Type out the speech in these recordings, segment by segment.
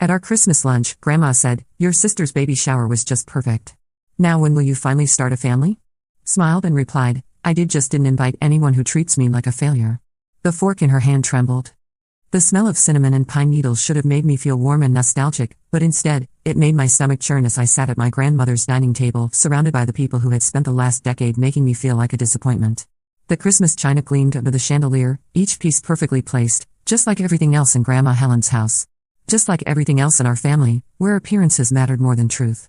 At our Christmas lunch, Grandma said, "Your sister's baby shower was just perfect. Now when will you finally start a family?" Smiled and replied, "I just didn't invite anyone who treats me like a failure." The fork in her hand trembled. The smell of cinnamon and pine needles should have made me feel warm and nostalgic, but instead, it made my stomach churn as I sat at my grandmother's dining table, surrounded by the people who had spent the last decade making me feel like a disappointment. The Christmas china gleamed under the chandelier, each piece perfectly placed, just like everything else in Grandma Helen's house. Just like everything else in our family, where appearances mattered more than truth.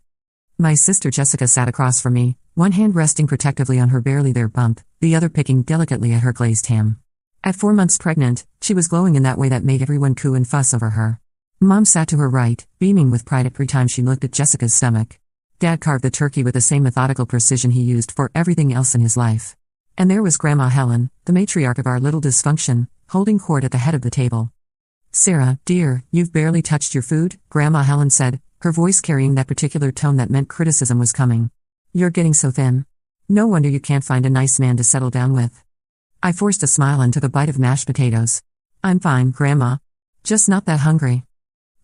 My sister Jessica sat across from me, one hand resting protectively on her barely there bump, the other picking delicately at her glazed ham. At 4 months pregnant, she was glowing in that way that made everyone coo and fuss over her. Mom sat to her right, beaming with pride every time she looked at Jessica's stomach. Dad carved the turkey with the same methodical precision he used for everything else in his life. And there was Grandma Helen, the matriarch of our little dysfunction, holding court at the head of the table. "Sarah, dear, you've barely touched your food," Grandma Helen said, her voice carrying that particular tone that meant criticism was coming. "You're getting so thin. No wonder you can't find a nice man to settle down with." I forced a smile and took a bite of mashed potatoes. "I'm fine, Grandma. Just not that hungry."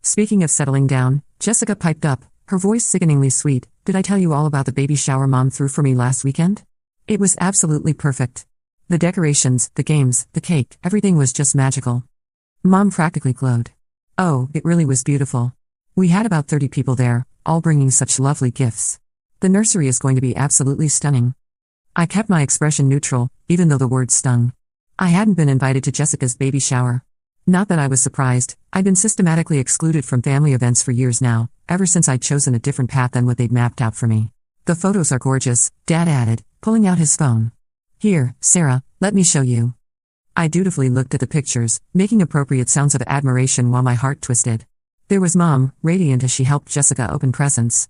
Speaking of settling down, Jessica piped up, her voice sickeningly sweet. "Did I tell you all about the baby shower Mom threw for me last weekend? It was absolutely perfect. The decorations, the games, the cake, everything was just magical." Mom practically glowed. "Oh, it really was beautiful. We had about 30 people there, all bringing such lovely gifts. The nursery is going to be absolutely stunning." I kept my expression neutral, even though the word stung. I hadn't been invited to Jessica's baby shower. Not that I was surprised, I'd been systematically excluded from family events for years now, ever since I'd chosen a different path than what they'd mapped out for me. "The photos are gorgeous," Dad added, pulling out his phone. "Here, Sarah, let me show you." I dutifully looked at the pictures, making appropriate sounds of admiration while my heart twisted. There was Mom, radiant as she helped Jessica open presents.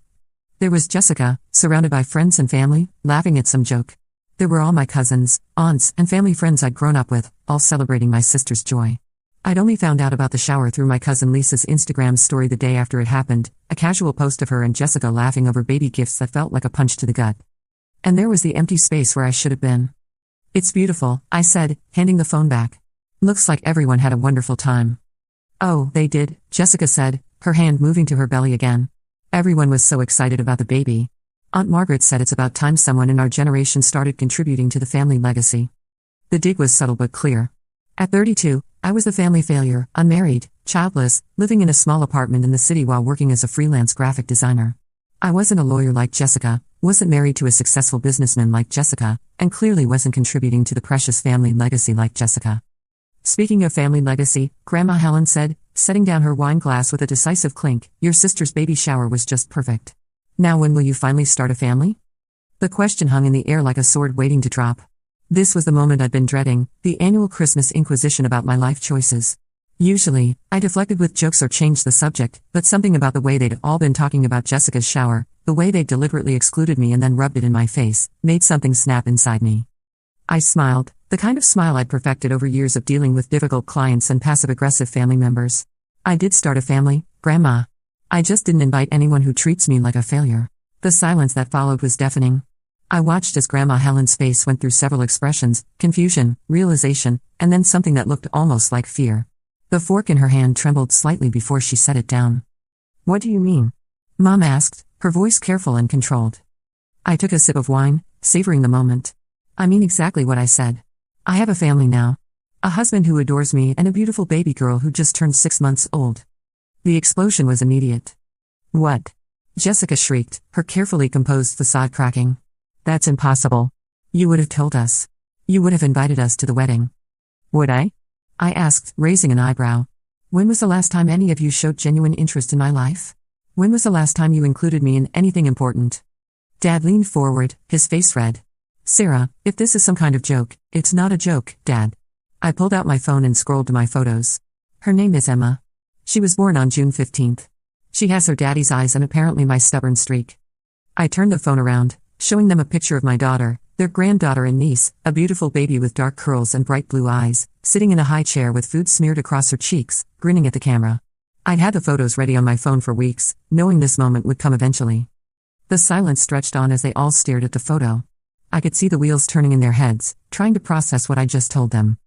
There was Jessica, surrounded by friends and family, laughing at some joke. There were all my cousins, aunts, and family friends I'd grown up with, all celebrating my sister's joy. I'd only found out about the shower through my cousin Lisa's Instagram story the day after it happened, a casual post of her and Jessica laughing over baby gifts that felt like a punch to the gut. And there was the empty space where I should have been. "It's beautiful," I said, handing the phone back. "Looks like everyone had a wonderful time." "Oh, they did," Jessica said, her hand moving to her belly again. "Everyone was so excited about the baby. Aunt Margaret said it's about time someone in our generation started contributing to the family legacy." The dig was subtle but clear. At 32, I was the family failure, unmarried, childless, living in a small apartment in the city while working as a freelance graphic designer. I wasn't a lawyer like Jessica, wasn't married to a successful businessman like Jessica, and clearly wasn't contributing to the precious family legacy like Jessica. "Speaking of family legacy," Grandma Helen said, setting down her wine glass with a decisive clink, "your sister's baby shower was just perfect. Now when will you finally start a family?" The question hung in the air like a sword waiting to drop. This was the moment I'd been dreading, the annual Christmas inquisition about my life choices. Usually, I deflected with jokes or changed the subject, but something about the way they'd all been talking about Jessica's shower, the way they deliberately excluded me and then rubbed it in my face, made something snap inside me. I smiled, the kind of smile I'd perfected over years of dealing with difficult clients and passive-aggressive family members. "I did start a family, Grandma. I just didn't invite anyone who treats me like a failure." The silence that followed was deafening. I watched as Grandma Helen's face went through several expressions, confusion, realization, and then something that looked almost like fear. The fork in her hand trembled slightly before she set it down. "What do you mean?" Mom asked, her voice careful and controlled. I took a sip of wine, savoring the moment. "I mean exactly what I said. I have a family now. A husband who adores me and a beautiful baby girl who just turned 6 months old." The explosion was immediate. "What?" Jessica shrieked, her carefully composed facade cracking. "That's impossible. You would have told us. You would have invited us to the wedding." "Would I?" I asked, raising an eyebrow. "When was the last time any of you showed genuine interest in my life? When was the last time you included me in anything important?" Dad leaned forward, his face red. "Sarah, if this is some kind of joke, it's not a joke, Dad." I pulled out my phone and scrolled to my photos. "Her name is Emma. She was born on June 15th. She has her daddy's eyes and apparently my stubborn streak." I turned the phone around, showing them a picture of my daughter, their granddaughter and niece, a beautiful baby with dark curls and bright blue eyes, sitting in a high chair with food smeared across her cheeks, grinning at the camera. I'd had the photos ready on my phone for weeks, knowing this moment would come eventually. The silence stretched on as they all stared at the photo. I could see the wheels turning in their heads, trying to process what I just told them.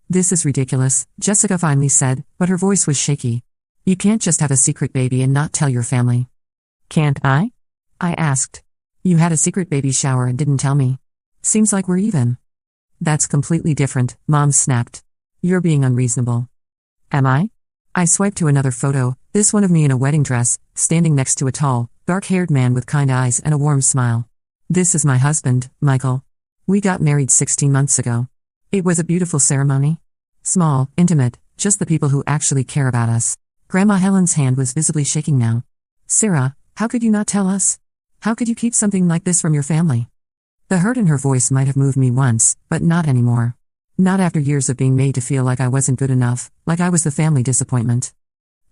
"This is ridiculous," Jessica finally said, but her voice was shaky. You can't just have a secret baby and not tell your family. Can't I? I asked. You had a secret baby shower and didn't tell me. Seems like we're even. That's completely different, Mom snapped. You're being unreasonable. Am I? I swiped to another photo, this one of me in a wedding dress, standing next to a tall, dark-haired man with kind eyes and a warm smile. This is my husband, Michael. We got married 16 months ago. It was a beautiful ceremony. Small, intimate, just the people who actually care about us. Grandma Helen's hand was visibly shaking now. Sarah, how could you not tell us? How could you keep something like this from your family? The hurt in her voice might have moved me once, but not anymore. Not after years of being made to feel like I wasn't good enough, like I was the family disappointment.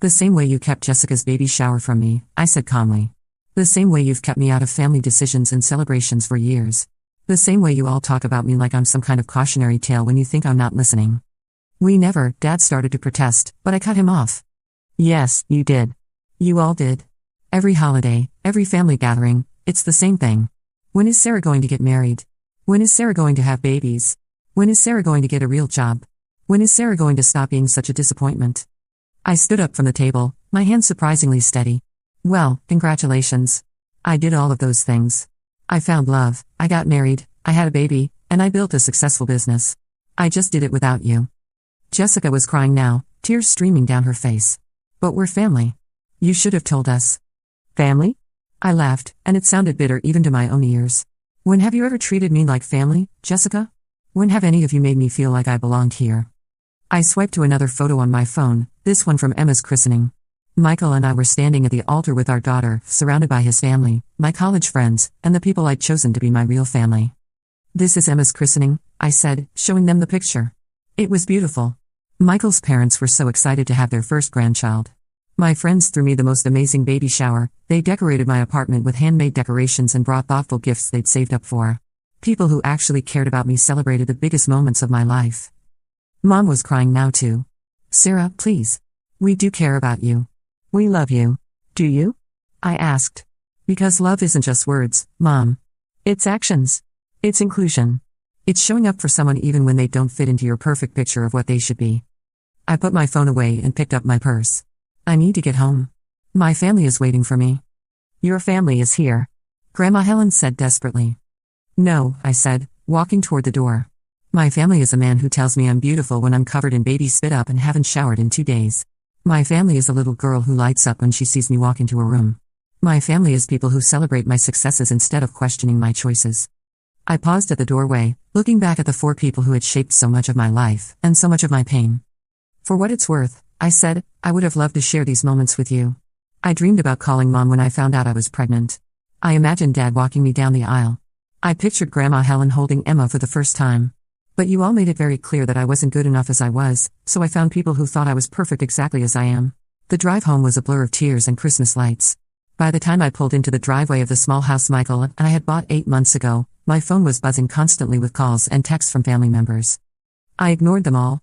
The same way you kept Jessica's baby shower from me, I said calmly. The same way you've kept me out of family decisions and celebrations for years. The same way you all talk about me like I'm some kind of cautionary tale when you think I'm not listening. We never, Dad started to protest, but I cut him off. Yes, you did. You all did. Every holiday, every family gathering, it's the same thing. When is Sarah going to get married? When is Sarah going to have babies? When is Sarah going to get a real job? When is Sarah going to stop being such a disappointment? I stood up from the table, my hands surprisingly steady. Well, congratulations. I did all of those things. I found love, I got married, I had a baby, and I built a successful business. I just did it without you. Jessica was crying now, tears streaming down her face. But we're family. You should have told us. Family? I laughed, and it sounded bitter even to my own ears. When have you ever treated me like family, Jessica? When have any of you made me feel like I belonged here? I swiped to another photo on my phone, this one from Emma's christening. Michael and I were standing at the altar with our daughter, surrounded by his family, my college friends, and the people I'd chosen to be my real family. This is Emma's christening, I said, showing them the picture. It was beautiful. Michael's parents were so excited to have their first grandchild. My friends threw me the most amazing baby shower, they decorated my apartment with handmade decorations and brought thoughtful gifts they'd saved up for. People who actually cared about me celebrated the biggest moments of my life. Mom was crying now too. Sarah, please. We do care about you. We love you. Do you? I asked. Because love isn't just words, Mom. It's actions. It's inclusion. It's showing up for someone even when they don't fit into your perfect picture of what they should be. I put my phone away and picked up my purse. I need to get home. My family is waiting for me. Your family is here. Grandma Helen said desperately. No, I said, walking toward the door. My family is a man who tells me I'm beautiful when I'm covered in baby spit up and haven't showered in 2 days. My family is a little girl who lights up when she sees me walk into a room. My family is people who celebrate my successes instead of questioning my choices. I paused at the doorway, looking back at the 4 people who had shaped so much of my life, and so much of my pain. For what it's worth, I said, I would have loved to share these moments with you. I dreamed about calling Mom when I found out I was pregnant. I imagined Dad walking me down the aisle. I pictured Grandma Helen holding Emma for the first time. But you all made it very clear that I wasn't good enough as I was, so I found people who thought I was perfect exactly as I am. The drive home was a blur of tears and Christmas lights. By the time I pulled into the driveway of the small house Michael and I had bought 8 months ago, my phone was buzzing constantly with calls and texts from family members. I ignored them all.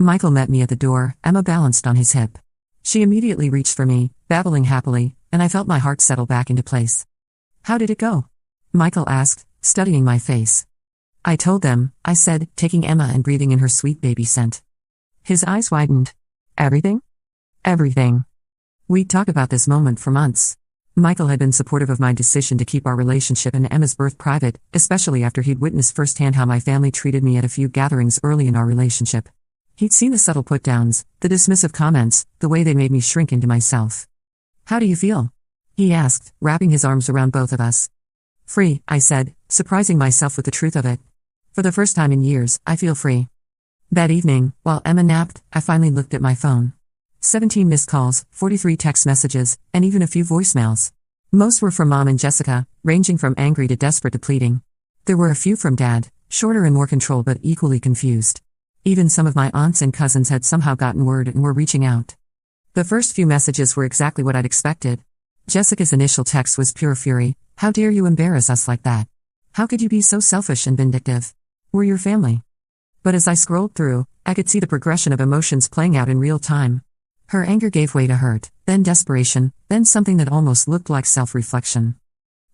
Michael met me at the door, Emma balanced on his hip. She immediately reached for me, babbling happily, and I felt my heart settle back into place. How did it go? Michael asked, studying my face. I told them, I said, taking Emma and breathing in her sweet baby scent. His eyes widened. Everything? Everything. We'd talked about this moment for months. Michael had been supportive of my decision to keep our relationship and Emma's birth private, especially after he'd witnessed firsthand how my family treated me at a few gatherings early in our relationship. He'd seen the subtle put-downs, the dismissive comments, the way they made me shrink into myself. How do you feel? He asked, wrapping his arms around both of us. Free, I said, surprising myself with the truth of it. For the first time in years, I feel free. That evening, while Emma napped, I finally looked at my phone. 17 missed calls, 43 text messages, and even a few voicemails. Most were from Mom and Jessica, ranging from angry to desperate to pleading. There were a few from Dad, shorter and more controlled but equally confused. Even some of my aunts and cousins had somehow gotten word and were reaching out. The first few messages were exactly what I'd expected. Jessica's initial text was pure fury. How dare you embarrass us like that? How could you be so selfish and vindictive? We're your family. But as I scrolled through, I could see the progression of emotions playing out in real time. Her anger gave way to hurt, then desperation, then something that almost looked like self-reflection.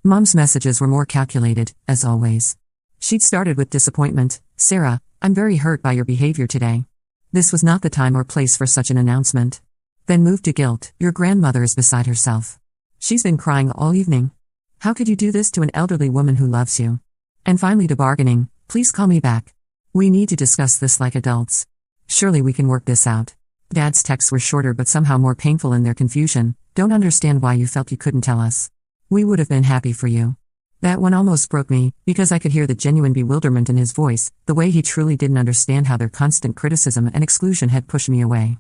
Mom's messages were more calculated, as always. She'd started with disappointment. Sarah, I'm very hurt by your behavior today. This was not the time or place for such an announcement. Then moved to guilt. Your grandmother is beside herself. She's been crying all evening. How could you do this to an elderly woman who loves you? And finally to bargaining, please call me back. We need to discuss this like adults. Surely we can work this out. Dad's texts were shorter but somehow more painful in their confusion. Don't understand why you felt you couldn't tell us. We would have been happy for you. That one almost broke me, because I could hear the genuine bewilderment in his voice, the way he truly didn't understand how their constant criticism and exclusion had pushed me away.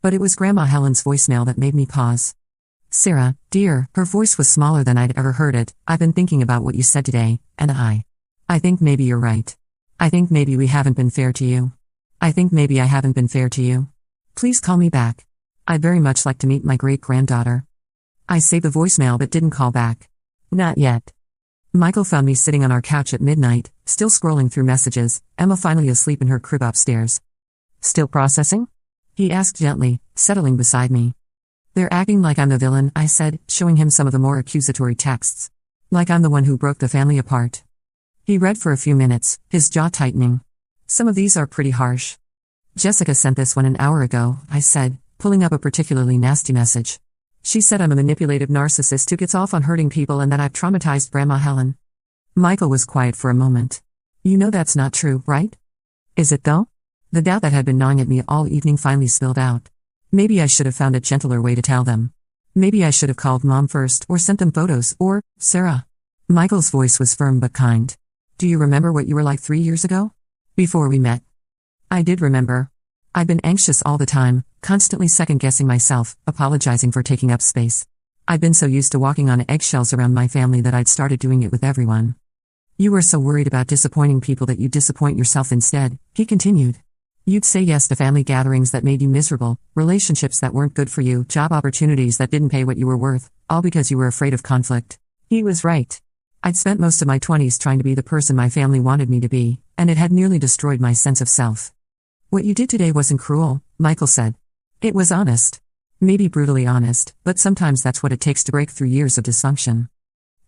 But it was Grandma Helen's voicemail that made me pause. Sarah, dear, her voice was smaller than I'd ever heard it. I've been thinking about what you said today, and I think maybe you're right. I think maybe we haven't been fair to you. I think maybe I haven't been fair to you. Please call me back. I'd very much like to meet my great-granddaughter. I saved the voicemail but didn't call back. Not yet. Michael found me sitting on our couch at midnight, still scrolling through messages, Emma finally asleep in her crib upstairs. Still processing? He asked gently, settling beside me. They're acting like I'm the villain, I said, showing him some of the more accusatory texts. Like I'm the one who broke the family apart. He read for a few minutes, his jaw tightening. Some of these are pretty harsh. Jessica sent this one an hour ago, I said, pulling up a particularly nasty message. She said I'm a manipulative narcissist who gets off on hurting people and that I've traumatized Grandma Helen. Michael was quiet for a moment. You know that's not true, right? Is it though? The doubt that had been gnawing at me all evening finally spilled out. Maybe I should have found a gentler way to tell them. Maybe I should have called Mom first or sent them photos, or, Sarah. Michael's voice was firm but kind. Do you remember what you were like 3 years ago? Before we met. I did remember. I'd been anxious all the time, constantly second-guessing myself, apologizing for taking up space. I'd been so used to walking on eggshells around my family that I'd started doing it with everyone. You were so worried about disappointing people that you'd disappoint yourself instead, he continued. You'd say yes to family gatherings that made you miserable, relationships that weren't good for you, job opportunities that didn't pay what you were worth, all because you were afraid of conflict. He was right. I'd spent most of my 20s trying to be the person my family wanted me to be, and it had nearly destroyed my sense of self. What you did today wasn't cruel, Michael said. It was honest. Maybe brutally honest, but sometimes that's what it takes to break through years of dysfunction.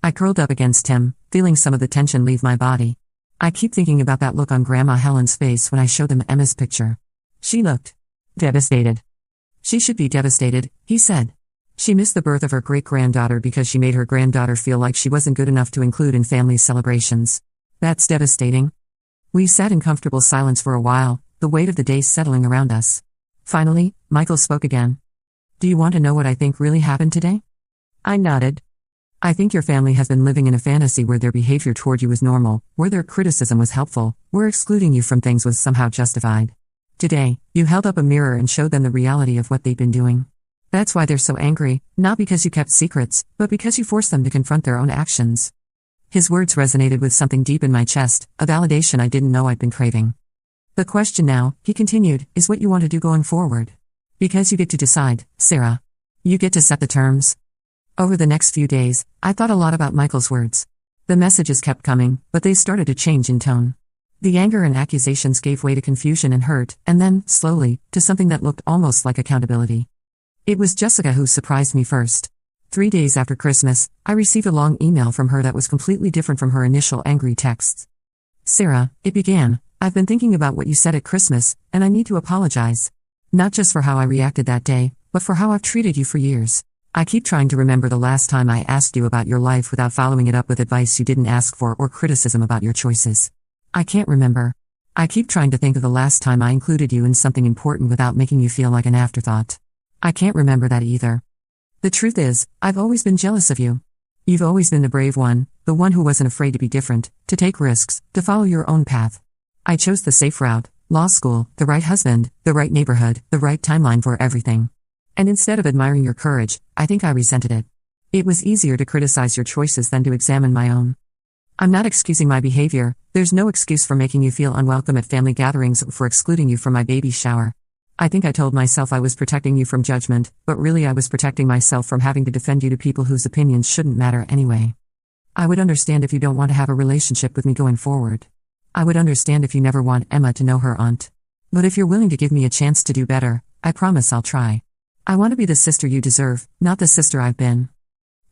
I curled up against him, feeling some of the tension leave my body. I keep thinking about that look on Grandma Helen's face when I showed them Emma's picture. She looked devastated. She should be devastated, he said. She missed the birth of her great-granddaughter because she made her granddaughter feel like she wasn't good enough to include in family celebrations. That's devastating. We sat in comfortable silence for a while, the weight of the day settling around us. Finally, Michael spoke again. Do you want to know what I think really happened today? I nodded. I think your family has been living in a fantasy where their behavior toward you was normal, where their criticism was helpful, where excluding you from things was somehow justified. Today, you held up a mirror and showed them the reality of what they'd been doing. That's why they're so angry, not because you kept secrets, but because you forced them to confront their own actions. His words resonated with something deep in my chest, a validation I didn't know I'd been craving. The question now, he continued, is what you want to do going forward. Because you get to decide, Sarah. You get to set the terms. Over the next few days, I thought a lot about Michael's words. The messages kept coming, but they started to change in tone. The anger and accusations gave way to confusion and hurt, and then, slowly, to something that looked almost like accountability. It was Jessica who surprised me first. 3 days after Christmas, I received a long email from her that was completely different from her initial angry texts. Sarah, it began, I've been thinking about what you said at Christmas, and I need to apologize. Not just for how I reacted that day, but for how I've treated you for years. I keep trying to remember the last time I asked you about your life without following it up with advice you didn't ask for or criticism about your choices. I can't remember. I keep trying to think of the last time I included you in something important without making you feel like an afterthought. I can't remember that either. The truth is, I've always been jealous of you. You've always been the brave one, the one who wasn't afraid to be different, to take risks, to follow your own path. I chose the safe route, law school, the right husband, the right neighborhood, the right timeline for everything. And instead of admiring your courage, I think I resented it. It was easier to criticize your choices than to examine my own. I'm not excusing my behavior, there's no excuse for making you feel unwelcome at family gatherings or for excluding you from my baby shower. I think I told myself I was protecting you from judgment, but really I was protecting myself from having to defend you to people whose opinions shouldn't matter anyway. I would understand if you don't want to have a relationship with me going forward. I would understand if you never want Emma to know her aunt. But if you're willing to give me a chance to do better, I promise I'll try. I want to be the sister you deserve, not the sister I've been.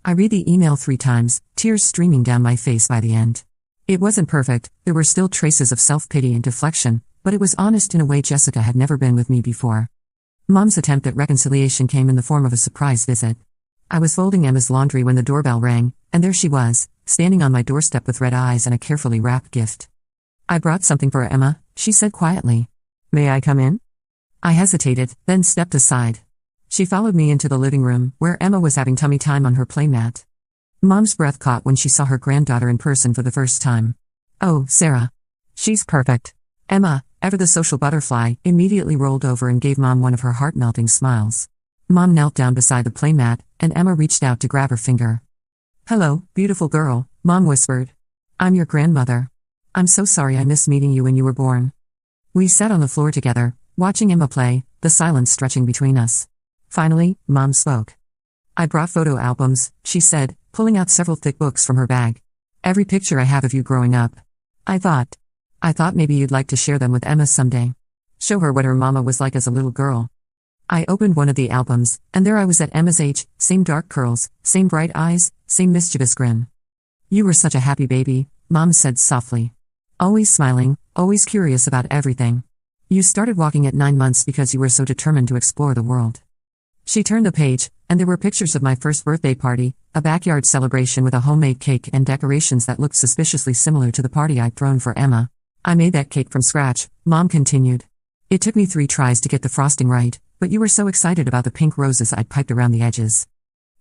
I read the email 3 times, tears streaming down my face by the end. It wasn't perfect, there were still traces of self-pity and deflection, but it was honest in a way Jessica had never been with me before. Mom's attempt at reconciliation came in the form of a surprise visit. I was folding Emma's laundry when the doorbell rang, and there she was, standing on my doorstep with red eyes and a carefully wrapped gift. "I brought something for Emma," she said quietly. "May I come in?" I hesitated, then stepped aside. She followed me into the living room, where Emma was having tummy time on her playmat. Mom's breath caught when she saw her granddaughter in person for the first time. "Oh, Sarah. She's perfect." Emma, ever the social butterfly, immediately rolled over and gave Mom one of her heart-melting smiles. Mom knelt down beside the playmat, and Emma reached out to grab her finger. "Hello, beautiful girl," Mom whispered. "I'm your grandmother. I'm so sorry I missed meeting you when you were born." We sat on the floor together, watching Emma play, the silence stretching between us. Finally, Mom spoke. "I brought photo albums," she said, pulling out several thick books from her bag. "Every picture I have of you growing up. I thought maybe you'd like to share them with Emma someday. Show her what her mama was like as a little girl." I opened one of the albums, and there I was at Emma's age, same dark curls, same bright eyes, same mischievous grin. "You were such a happy baby," Mom said softly. "Always smiling, always curious about everything. You started walking at 9 months because you were so determined to explore the world." She turned the page, and there were pictures of my first birthday party, a backyard celebration with a homemade cake and decorations that looked suspiciously similar to the party I'd thrown for Emma. "I made that cake from scratch," Mom continued. "It took me 3 tries to get the frosting right, but you were so excited about the pink roses I'd piped around the edges."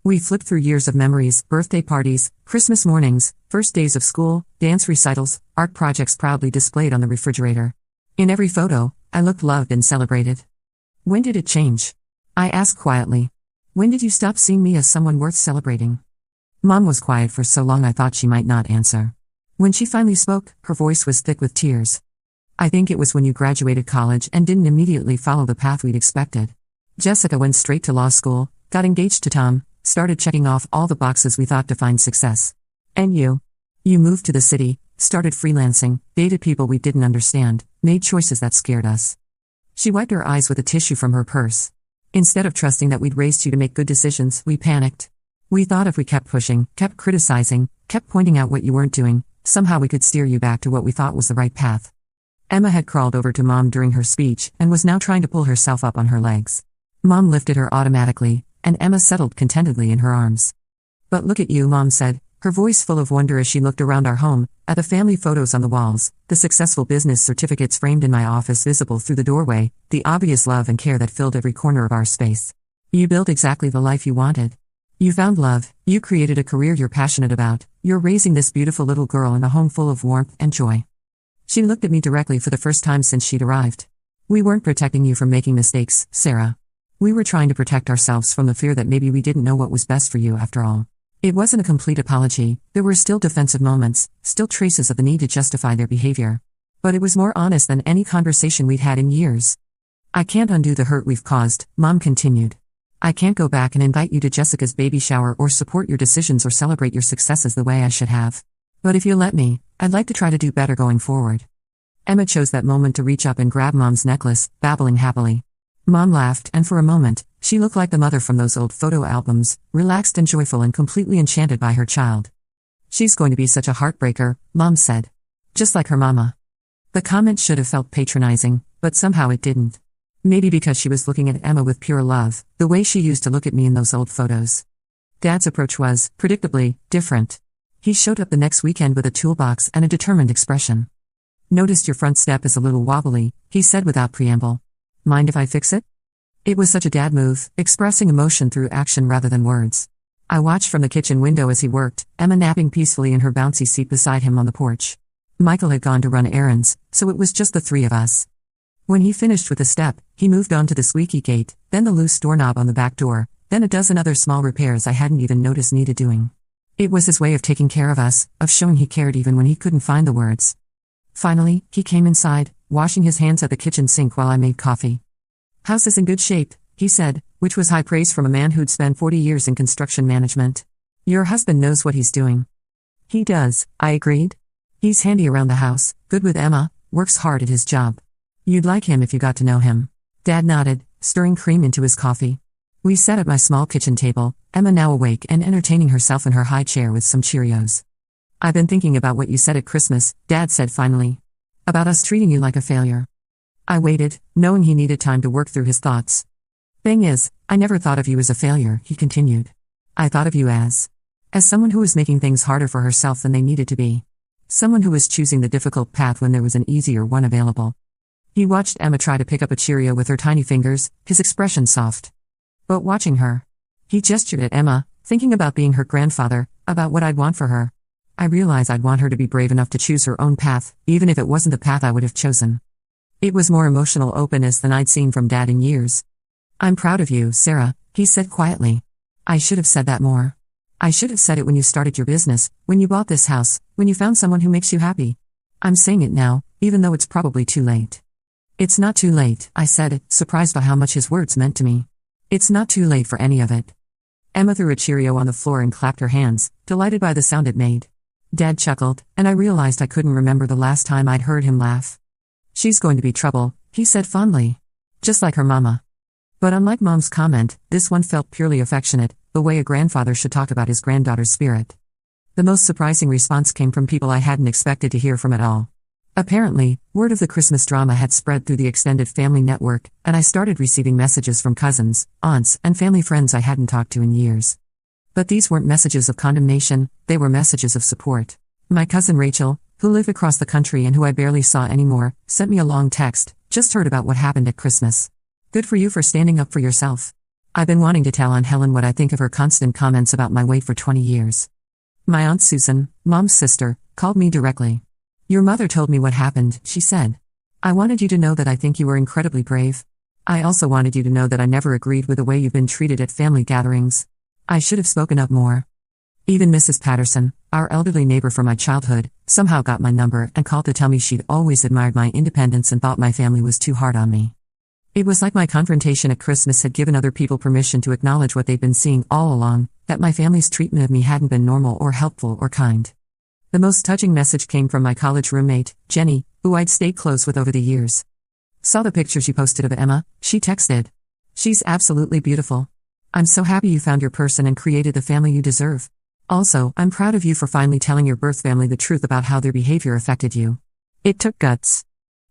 We flipped through years of memories, birthday parties, Christmas mornings, first days of school, dance recitals, art projects proudly displayed on the refrigerator. In every photo, I looked loved and celebrated. "When did it change?" I asked quietly. "When did you stop seeing me as someone worth celebrating?" Mom was quiet for so long I thought she might not answer. When she finally spoke, her voice was thick with tears. "I think it was when you graduated college and didn't immediately follow the path we'd expected. Jessica went straight to law school, got engaged to Tom, started checking off all the boxes we thought defined success. And you? You moved to the city, started freelancing, dated people we didn't understand, made choices that scared us." She wiped her eyes with a tissue from her purse. "Instead of trusting that we'd raised you to make good decisions, we panicked. We thought if we kept pushing, kept criticizing, kept pointing out what you weren't doing, somehow we could steer you back to what we thought was the right path." Emma had crawled over to Mom during her speech and was now trying to pull herself up on her legs. Mom lifted her automatically, and Emma settled contentedly in her arms. "But look at you," Mom said, her voice full of wonder as she looked around our home, at the family photos on the walls, the successful business certificates framed in my office visible through the doorway, the obvious love and care that filled every corner of our space. You built exactly the life you wanted. You found love, you created a career you're passionate about, you're raising this beautiful little girl in a home full of warmth and joy." She looked at me directly for the first time since she'd arrived. "We weren't protecting you from making mistakes, Sarah. We were trying to protect ourselves from the fear that maybe we didn't know what was best for you after all." It wasn't a complete apology, there were still defensive moments, still traces of the need to justify their behavior. But it was more honest than any conversation we'd had in years. "I can't undo the hurt we've caused," Mom continued. "I can't go back and invite you to Jessica's baby shower or support your decisions or celebrate your successes the way I should have. But if you'll let me, I'd like to try to do better going forward." Emma chose that moment to reach up and grab Mom's necklace, babbling happily. Mom laughed, and for a moment, she looked like the mother from those old photo albums, relaxed and joyful and completely enchanted by her child. "She's going to be such a heartbreaker," Mom said. "Just like her mama." The comment should have felt patronizing, but somehow it didn't. Maybe because she was looking at Emma with pure love, the way she used to look at me in those old photos. Dad's approach was, predictably, different. He showed up the next weekend with a toolbox and a determined expression. "Noticed your front step is a little wobbly," he said without preamble. "Mind if I fix it?" It was such a dad move, expressing emotion through action rather than words. I watched from the kitchen window as he worked, Emma napping peacefully in her bouncy seat beside him on the porch. Michael had gone to run errands, so it was just the 3 of us. When he finished with the step, he moved on to the squeaky gate, then the loose doorknob on the back door, then a dozen other small repairs I hadn't even noticed needed doing. It was his way of taking care of us, of showing he cared even when he couldn't find the words. Finally, he came inside, washing his hands at the kitchen sink while I made coffee. "House is in good shape," he said, which was high praise from a man who'd spent 40 years in construction management. "Your husband knows what he's doing." "He does," I agreed. "He's handy around the house, good with Emma, works hard at his job. You'd like him if you got to know him." Dad nodded, stirring cream into his coffee. We sat at my small kitchen table, Emma now awake and entertaining herself in her high chair with some Cheerios. "I've been thinking about what you said at Christmas," Dad said finally. "About us treating you like a failure." I waited, knowing he needed time to work through his thoughts. Thing is, I never thought of you as a failure, he continued. I thought of you as someone who was making things harder for herself than they needed to be. Someone who was choosing the difficult path when there was an easier one available. He watched Emma try to pick up a Cheerio with her tiny fingers, his expression soft. But watching her, he gestured at Emma, thinking about being her grandfather, about what I'd want for her. I realized I'd want her to be brave enough to choose her own path, even if it wasn't the path I would have chosen. It was more emotional openness than I'd seen from Dad in years. I'm proud of you, Sarah, he said quietly. I should have said that more. I should have said it when you started your business, when you bought this house, when you found someone who makes you happy. I'm saying it now, even though it's probably too late. It's not too late, I said, surprised by how much his words meant to me. It's not too late for any of it. Emma threw a Cheerio on the floor and clapped her hands, delighted by the sound it made. Dad chuckled, and I realized I couldn't remember the last time I'd heard him laugh. She's going to be trouble, he said fondly. Just like her mama. But unlike Mom's comment, this one felt purely affectionate, the way a grandfather should talk about his granddaughter's spirit. The most surprising response came from people I hadn't expected to hear from at all. Apparently, word of the Christmas drama had spread through the extended family network, and I started receiving messages from cousins, aunts, and family friends I hadn't talked to in years. But these weren't messages of condemnation, they were messages of support. My cousin Rachel, who lived across the country and who I barely saw anymore, sent me a long text, just heard about what happened at Christmas. Good for you for standing up for yourself. I've been wanting to tell Aunt Helen what I think of her constant comments about my weight for 20 years. My Aunt Susan, Mom's sister, called me directly. Your mother told me what happened, she said. I wanted you to know that I think you were incredibly brave. I also wanted you to know that I never agreed with the way you've been treated at family gatherings. I should have spoken up more. Even Mrs. Patterson, our elderly neighbor from my childhood, somehow got my number and called to tell me she'd always admired my independence and thought my family was too hard on me. It was like my confrontation at Christmas had given other people permission to acknowledge what they'd been seeing all along, that my family's treatment of me hadn't been normal or helpful or kind. The most touching message came from my college roommate, Jenny, who I'd stayed close with over the years. Saw the pictures you posted of Emma, she texted. She's absolutely beautiful. I'm so happy you found your person and created the family you deserve. Also, I'm proud of you for finally telling your birth family the truth about how their behavior affected you. It took guts.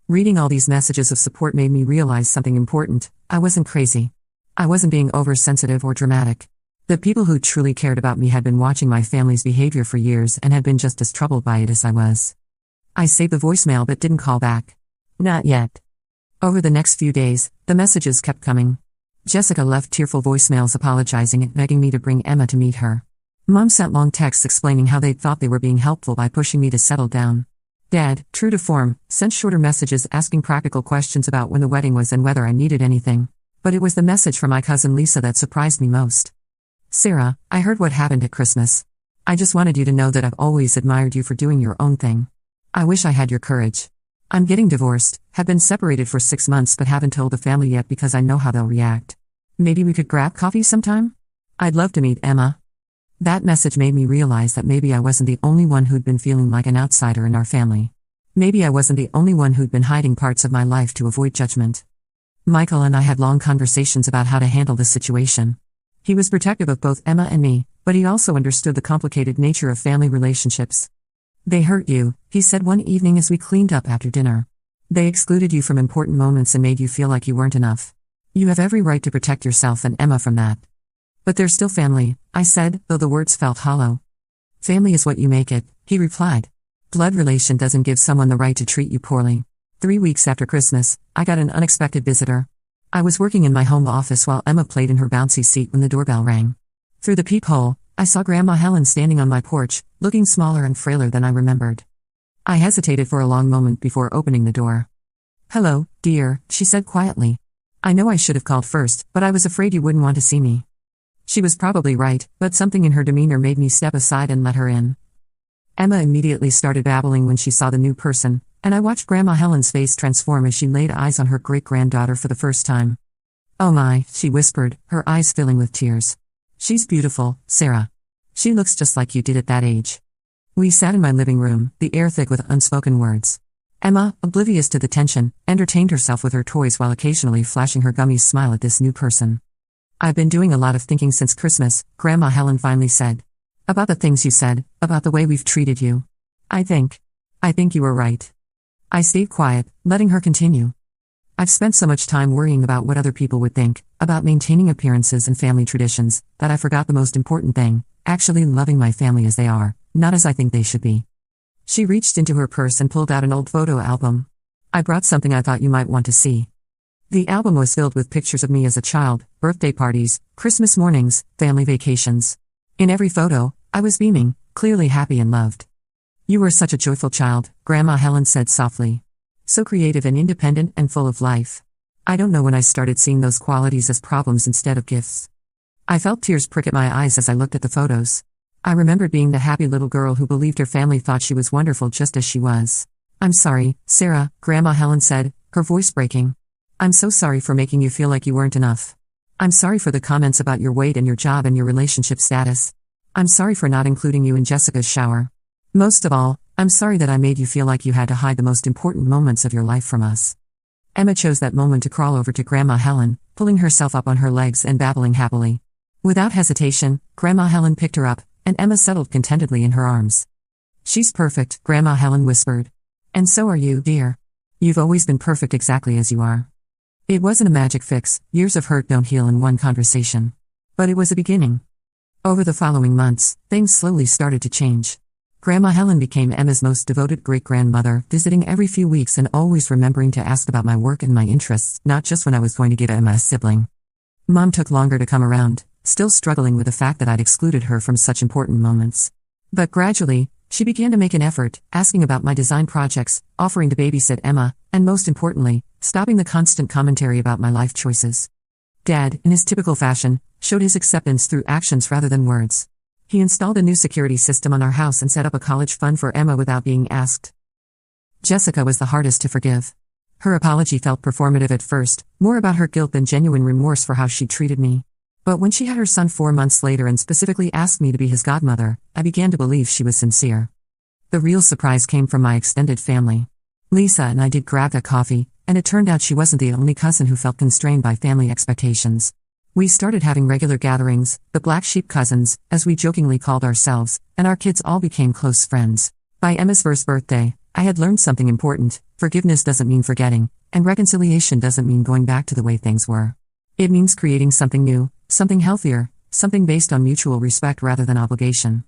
Reading all these messages of support made me realize something important. I wasn't crazy. I wasn't being oversensitive or dramatic. The people who truly cared about me had been watching my family's behavior for years and had been just as troubled by it as I was. I saved the voicemail but didn't call back. Not yet. Over the next few days, the messages kept coming. Jessica left tearful voicemails apologizing and begging me to bring Emma to meet her. Mom sent long texts explaining how they'd thought they were being helpful by pushing me to settle down. Dad, true to form, sent shorter messages asking practical questions about when the wedding was and whether I needed anything. But it was the message from my cousin Lisa that surprised me most. Sarah, I heard what happened at Christmas. I just wanted you to know that I've always admired you for doing your own thing. I wish I had your courage. I'm getting divorced, have been separated for 6 months but haven't told the family yet because I know how they'll react. Maybe we could grab coffee sometime? I'd love to meet Emma. That message made me realize that maybe I wasn't the only one who'd been feeling like an outsider in our family. Maybe I wasn't the only one who'd been hiding parts of my life to avoid judgment. Michael and I had long conversations about how to handle the situation. He was protective of both Emma and me, but he also understood the complicated nature of family relationships. They hurt you, he said one evening as we cleaned up after dinner. They excluded you from important moments and made you feel like you weren't enough. You have every right to protect yourself and Emma from that. But they're still family, I said, though the words felt hollow. Family is what you make it, he replied. Blood relation doesn't give someone the right to treat you poorly. 3 weeks after Christmas, I got an unexpected visitor. I was working in my home office while Emma played in her bouncy seat when the doorbell rang. Through the peephole, I saw Grandma Helen standing on my porch, looking smaller and frailer than I remembered. I hesitated for a long moment before opening the door. Hello, dear, she said quietly. I know I should have called first, but I was afraid you wouldn't want to see me. She was probably right, but something in her demeanor made me step aside and let her in. Emma immediately started babbling when she saw the new person, and I watched Grandma Helen's face transform as she laid eyes on her great-granddaughter for the first time. Oh my, she whispered, her eyes filling with tears. She's beautiful, Sarah. She looks just like you did at that age. We sat in my living room, the air thick with unspoken words. Emma, oblivious to the tension, entertained herself with her toys while occasionally flashing her gummy smile at this new person. I've been doing a lot of thinking since Christmas, Grandma Helen finally said. About the things you said, about the way we've treated you. I think you were right. I stayed quiet, letting her continue. I've spent so much time worrying about what other people would think, about maintaining appearances and family traditions, that I forgot the most important thing, actually loving my family as they are, not as I think they should be. She reached into her purse and pulled out an old photo album. I brought something I thought you might want to see. The album was filled with pictures of me as a child, birthday parties, Christmas mornings, family vacations. In every photo, I was beaming, clearly happy and loved. You were such a joyful child, Grandma Helen said softly. So creative and independent and full of life. I don't know when I started seeing those qualities as problems instead of gifts. I felt tears prick at my eyes as I looked at the photos. I remembered being the happy little girl who believed her family thought she was wonderful just as she was. I'm sorry, Sarah, Grandma Helen said, her voice breaking. I'm so sorry for making you feel like you weren't enough. I'm sorry for the comments about your weight and your job and your relationship status. I'm sorry for not including you in Jessica's shower. Most of all, I'm sorry that I made you feel like you had to hide the most important moments of your life from us. Emma chose that moment to crawl over to Grandma Helen, pulling herself up on her legs and babbling happily. Without hesitation, Grandma Helen picked her up, and Emma settled contentedly in her arms. She's perfect, Grandma Helen whispered. And so are you, dear. You've always been perfect exactly as you are. It wasn't a magic fix, years of hurt don't heal in one conversation. But it was a beginning. Over the following months, things slowly started to change. Grandma Helen became Emma's most devoted great-grandmother, visiting every few weeks and always remembering to ask about my work and my interests, not just when I was going to give Emma a sibling. Mom took longer to come around, still struggling with the fact that I'd excluded her from such important moments. But gradually, she began to make an effort, asking about my design projects, offering to babysit Emma, and most importantly, stopping the constant commentary about my life choices. Dad, in his typical fashion, showed his acceptance through actions rather than words. He installed a new security system on our house and set up a college fund for Emma without being asked. Jessica was the hardest to forgive. Her apology felt performative at first, more about her guilt than genuine remorse for how she treated me. But when she had her son 4 months later and specifically asked me to be his godmother, I began to believe she was sincere. The real surprise came from my extended family. Lisa and I did grab that coffee, and it turned out she wasn't the only cousin who felt constrained by family expectations. We started having regular gatherings, the black sheep cousins, as we jokingly called ourselves, and our kids all became close friends. By Emma's first birthday, I had learned something important: forgiveness doesn't mean forgetting, and reconciliation doesn't mean going back to the way things were. It means creating something new, something healthier, something based on mutual respect rather than obligation.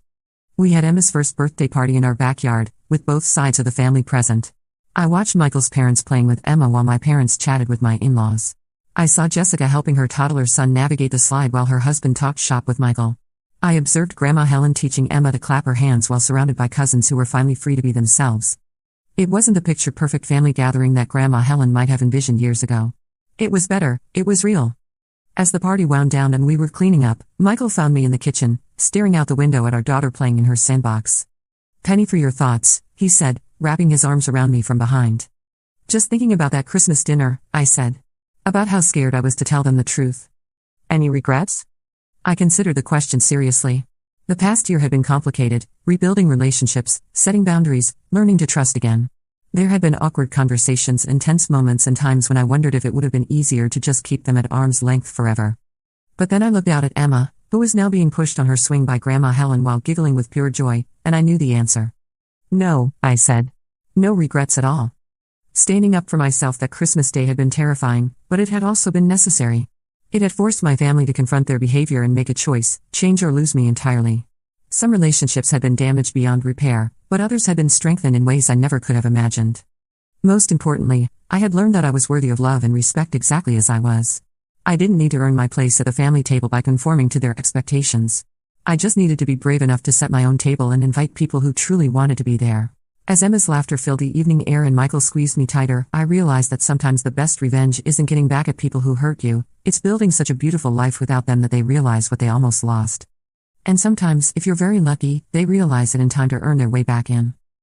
We had Emma's first birthday party in our backyard, with both sides of the family present. I watched Michael's parents playing with Emma while my parents chatted with my in-laws. I saw Jessica helping her toddler son navigate the slide while her husband talked shop with Michael. I observed Grandma Helen teaching Emma to clap her hands while surrounded by cousins who were finally free to be themselves. It wasn't the picture-perfect family gathering that Grandma Helen might have envisioned years ago. It was better, it was real. As the party wound down and we were cleaning up, Michael found me in the kitchen, staring out the window at our daughter playing in her sandbox. "Penny for your thoughts," he said, wrapping his arms around me from behind. "Just thinking about that Christmas dinner," I said. About how scared I was to tell them the truth. "Any regrets?" I considered the question seriously. The past year had been complicated, rebuilding relationships, setting boundaries, learning to trust again. There had been awkward conversations and tense moments and times when I wondered if it would have been easier to just keep them at arm's length forever. But then I looked out at Emma, who was now being pushed on her swing by Grandma Helen while giggling with pure joy, and I knew the answer. "No," I said. "No regrets at all." Standing up for myself that Christmas Day had been terrifying, but it had also been necessary. It had forced my family to confront their behavior and make a choice: change or lose me entirely. Some relationships had been damaged beyond repair, but others had been strengthened in ways I never could have imagined. Most importantly, I had learned that I was worthy of love and respect exactly as I was. I didn't need to earn my place at the family table by conforming to their expectations. I just needed to be brave enough to set my own table and invite people who truly wanted to be there. As Emma's laughter filled the evening air and Michael squeezed me tighter, I realized that sometimes the best revenge isn't getting back at people who hurt you, it's building such a beautiful life without them that they realize what they almost lost. And sometimes, if you're very lucky, they realize it in time to earn their way back in.